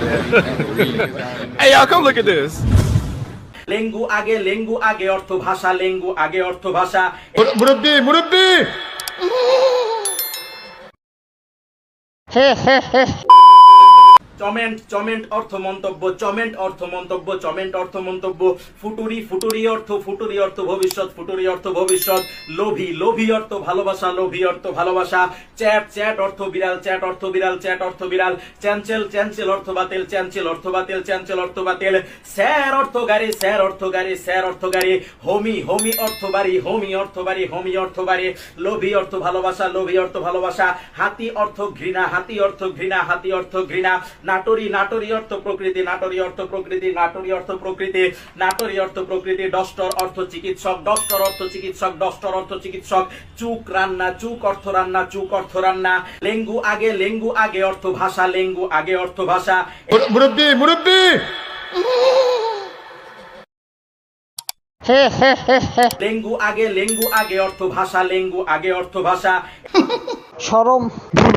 Hey, y'all, come look at this. লেঙ্গু আগে অর্থ ভাষা, লেঙ্গু আগে অর্থ ভাষা। মুরব্বি মুরব্বি চমেন্ট অর্থ মন্তব্য, চমেন্ট অর্থ মন্তব্য, চমেন্ট অর্থ মন্তব্য। ফুটুরি অর্থ ভবিষ্যৎ, ফুটুরি অর্থ ভবিষ্যৎ। লোভী অর্থ ভালোবাসা, লোভী অর্থ ভালোবাসা। চ্যাট অর্থ বিড়াল, চ্যাট অর্থ বিড়াল, চ্যাট অর্থ বিড়াল। চ্যাঞ্চেল অর্থ বাতিল, চ্যাঞ্চেল অর্থ বাতিল, চ্যাঞ্চেল অর্থ বাতিল। স্যার অর্থ গাড়ি, স্যার অর্থ গাড়ি, স্যার অর্থ গাড়ি। হোমি অর্থ বাড়ি, হোমি অর্থ বাড়ি, হোমি অর্থ বাড়ি। লোভী অর্থ ভালোবাসা, লোভী অর্থ ভালোবাসা। হাতি অর্থ ঘৃণা, হাতি অর্থ ঘৃণা, হাতি অর্থ ঘৃণা। নাটোরি অর্থ প্রকৃতি, নাটোরি অর্থ প্রকৃতি, নাটোরি অর্থ প্রকৃতি, নাটোরি অর্থ প্রকৃতি। ডস্টর অর্থ চিকিৎসক, ডস্টর অর্থ চিকিৎসক, ডস্টর অর্থ চিকিৎসক। চুক রান্না, চুক অর্থ রান্না, চুক অর্থ রান্না। লেঙ্গু আগে অর্থ ভাষা, লেঙ্গু আগে অর্থ ভাষা। মুরব্বি মুরব্বি লেঙ্গু আগে অর্থ ভাষা, লেঙ্গু আগে অর্থ ভাষা। শরম, ভুল